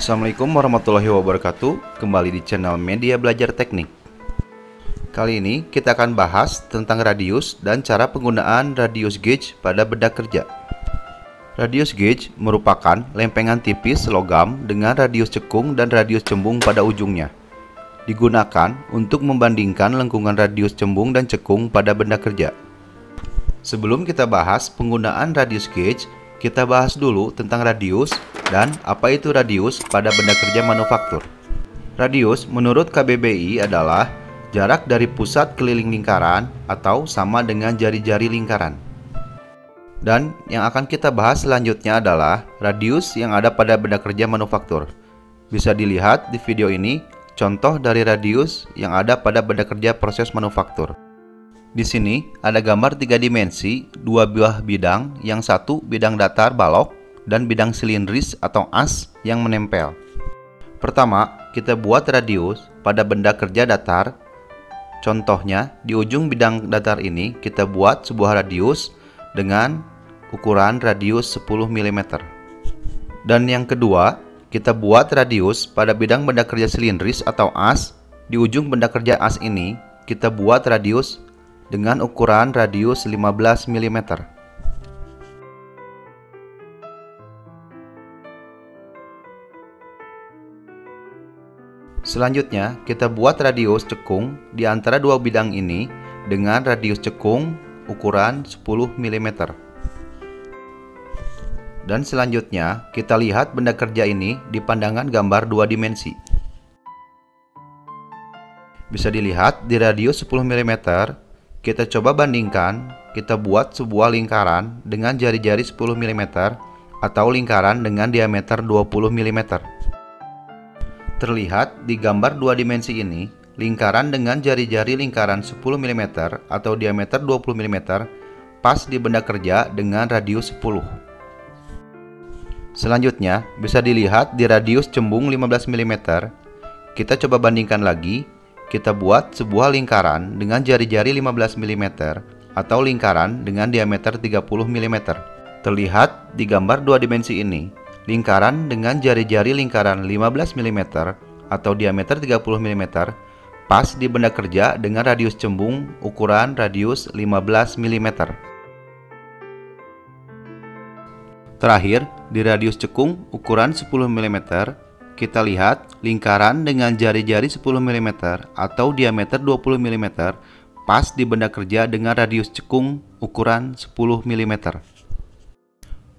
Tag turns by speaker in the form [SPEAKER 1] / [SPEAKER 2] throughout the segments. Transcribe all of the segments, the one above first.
[SPEAKER 1] Assalamualaikum warahmatullahi wabarakatuh. Kembali di channel Media Belajar Teknik. Kali ini kita akan bahas tentang radius dan cara penggunaan radius gauge pada bedak kerja. Radius gauge merupakan lempengan tipis logam dengan radius cekung dan radius cembung pada ujungnya. Digunakan untuk membandingkan lengkungan radius cembung dan cekung pada benda kerja. Sebelum kita bahas penggunaan radius gauge, kita bahas dulu tentang radius dan apa itu radius pada benda kerja manufaktur. Radius menurut KBBI adalah jarak dari pusat keliling lingkaran atau sama dengan jari-jari lingkaran. Dan yang akan kita bahas selanjutnya adalah radius yang ada pada benda kerja manufaktur. Bisa dilihat di video ini contoh dari radius yang ada pada benda kerja proses manufaktur. Di sini ada gambar 3 dimensi, 2 buah bidang, yang satu bidang datar balok dan bidang silindris atau as yang menempel. Pertama, kita buat radius pada benda kerja datar. Contohnya, di ujung bidang datar ini kita buat sebuah radius dengan ukuran radius 10 mm. Dan yang kedua, kita buat radius pada bidang benda kerja silindris atau as. Di ujung benda kerja as ini kita buat radius dengan ukuran radius 15 mm. Selanjutnya, kita buat radius cekung di antara dua bidang ini dengan radius cekung ukuran 10 mm. Dan selanjutnya, kita lihat benda kerja ini di pandangan gambar 2 dimensi. Bisa dilihat di radius 10 mm. Kita coba bandingkan, kita buat sebuah lingkaran dengan jari-jari 10 mm atau lingkaran dengan diameter 20 mm. Terlihat di gambar 2 dimensi ini, lingkaran dengan jari-jari lingkaran 10 mm atau diameter 20 mm pas di benda kerja dengan radius 10. Selanjutnya, bisa dilihat di radius cembung 15 mm. Kita coba bandingkan lagi. Kita buat sebuah lingkaran dengan jari-jari 15 mm atau lingkaran dengan diameter 30 mm. Terlihat di gambar 2 dimensi ini, lingkaran dengan jari-jari lingkaran 15 mm atau diameter 30 mm pas di benda kerja dengan radius cembung ukuran radius 15 mm. Terakhir, di radius cekung ukuran 10 mm, kita lihat lingkaran dengan jari-jari 10 mm atau diameter 20 mm pas di benda kerja dengan radius cekung ukuran 10 mm.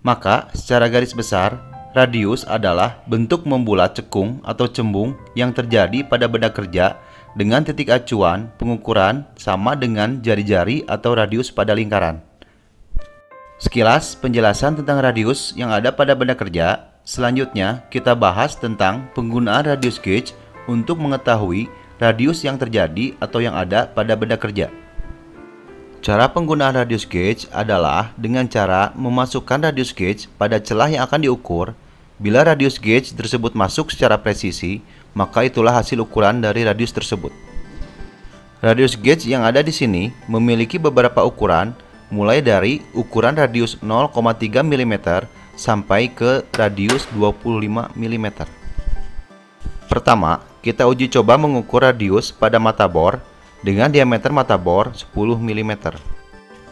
[SPEAKER 1] Maka secara garis besar, radius adalah bentuk membulat cekung atau cembung yang terjadi pada benda kerja dengan titik acuan pengukuran sama dengan jari-jari atau radius pada lingkaran. Sekilas penjelasan tentang radius yang ada pada benda kerja. Selanjutnya, kita bahas tentang penggunaan radius gauge untuk mengetahui radius yang terjadi atau yang ada pada benda kerja. Cara penggunaan radius gauge adalah dengan cara memasukkan radius gauge pada celah yang akan diukur. Bila radius gauge tersebut masuk secara presisi, maka itulah hasil ukuran dari radius tersebut. Radius gauge yang ada di sini memiliki beberapa ukuran, mulai dari ukuran radius 0,3 mm sampai ke radius 25 mm. Pertama, kita uji coba mengukur radius pada mata bor dengan diameter mata bor 10 mm.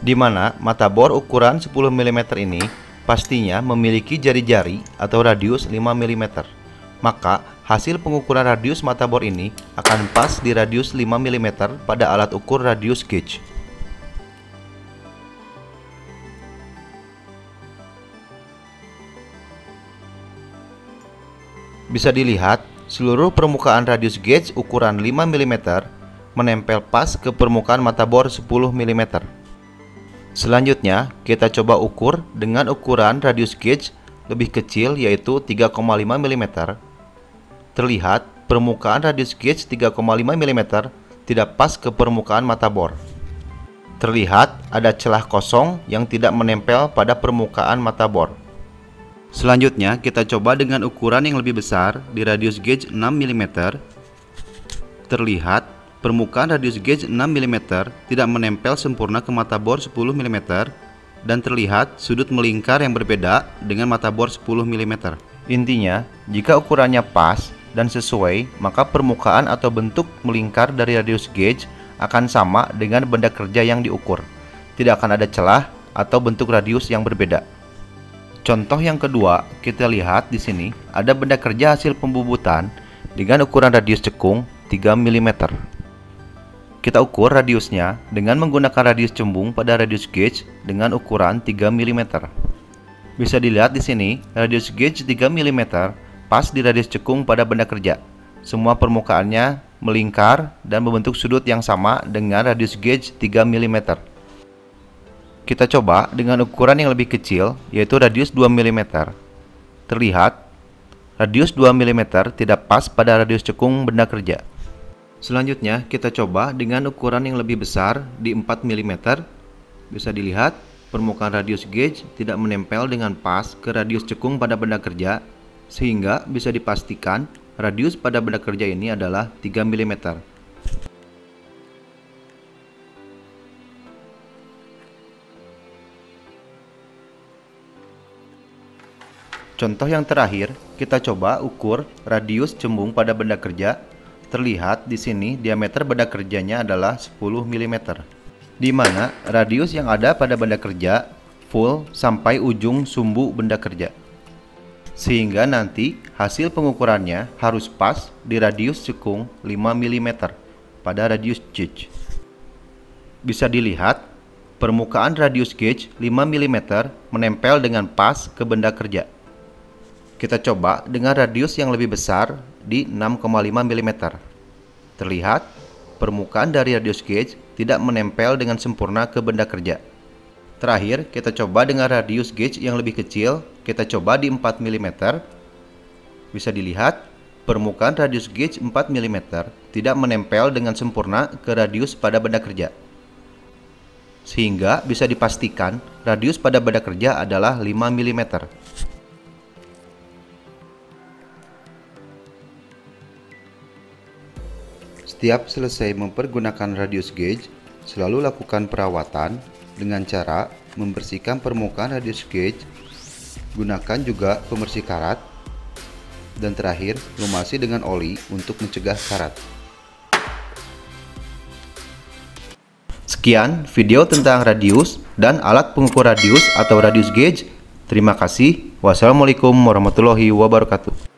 [SPEAKER 1] Di mana mata bor ukuran 10 mm ini pastinya memiliki jari-jari atau radius 5 mm. Maka hasil pengukuran radius mata bor ini akan pas di radius 5 mm pada alat ukur radius gauge. Bisa dilihat, seluruh permukaan radius gauge ukuran 5 mm menempel pas ke permukaan mata bor 10 mm. Selanjutnya, kita coba ukur dengan ukuran radius gauge lebih kecil yaitu 3,5 mm. Terlihat, permukaan radius gauge 3,5 mm tidak pas ke permukaan mata bor. Terlihat ada celah kosong yang tidak menempel pada permukaan mata bor. Selanjutnya, kita coba dengan ukuran yang lebih besar di radius gauge 6 mm. Terlihat, permukaan radius gauge 6 mm tidak menempel sempurna ke mata bor 10 mm dan terlihat sudut melingkar yang berbeda dengan mata bor 10 mm. Intinya, Jika ukurannya pas dan sesuai, maka permukaan atau bentuk melingkar dari radius gauge akan sama dengan benda kerja yang diukur. Tidak akan ada celah atau bentuk radius yang berbeda. Contoh yang kedua, kita lihat di sini ada benda kerja hasil pembubutan dengan ukuran radius cekung 3 mm. Kita ukur radiusnya dengan menggunakan radius cembung pada radius gauge dengan ukuran 3 mm. Bisa dilihat di sini, radius gauge 3 mm pas di radius cekung pada benda kerja. Semua permukaannya melingkar dan membentuk sudut yang sama dengan radius gauge 3 mm. Kita coba dengan ukuran yang lebih kecil, yaitu radius 2 mm. Terlihat, radius 2 mm tidak pas pada radius cekung benda kerja. Selanjutnya, kita coba dengan ukuran yang lebih besar di 4 mm. Bisa dilihat, permukaan radius gauge tidak menempel dengan pas ke radius cekung pada benda kerja, sehingga bisa dipastikan radius pada benda kerja ini adalah 3 mm. Contoh yang terakhir, kita coba ukur radius cembung pada benda kerja. Terlihat di sini diameter benda kerjanya adalah 10 mm, di mana radius yang ada pada benda kerja full sampai ujung sumbu benda kerja. Sehingga nanti hasil pengukurannya harus pas di radius cekung 5 mm pada radius gauge. Bisa dilihat, permukaan radius gauge 5 mm menempel dengan pas ke benda kerja. Kita coba dengan radius yang lebih besar di 6,5 mm. Terlihat, permukaan dari radius gauge tidak menempel dengan sempurna ke benda kerja. Terakhir, kita coba dengan radius gauge yang lebih kecil. Kita coba di 4 mm. Bisa dilihat, permukaan radius gauge 4 mm tidak menempel dengan sempurna ke radius pada benda kerja. Sehingga bisa dipastikan radius pada benda kerja adalah 5 mm. Setiap selesai mempergunakan radius gauge, selalu lakukan perawatan dengan cara membersihkan permukaan radius gauge, gunakan juga pembersih karat, dan terakhir lumasi dengan oli untuk mencegah karat. Sekian video tentang radius dan alat pengukur radius atau radius gauge. Terima kasih. Wassalamualaikum warahmatullahi wabarakatuh.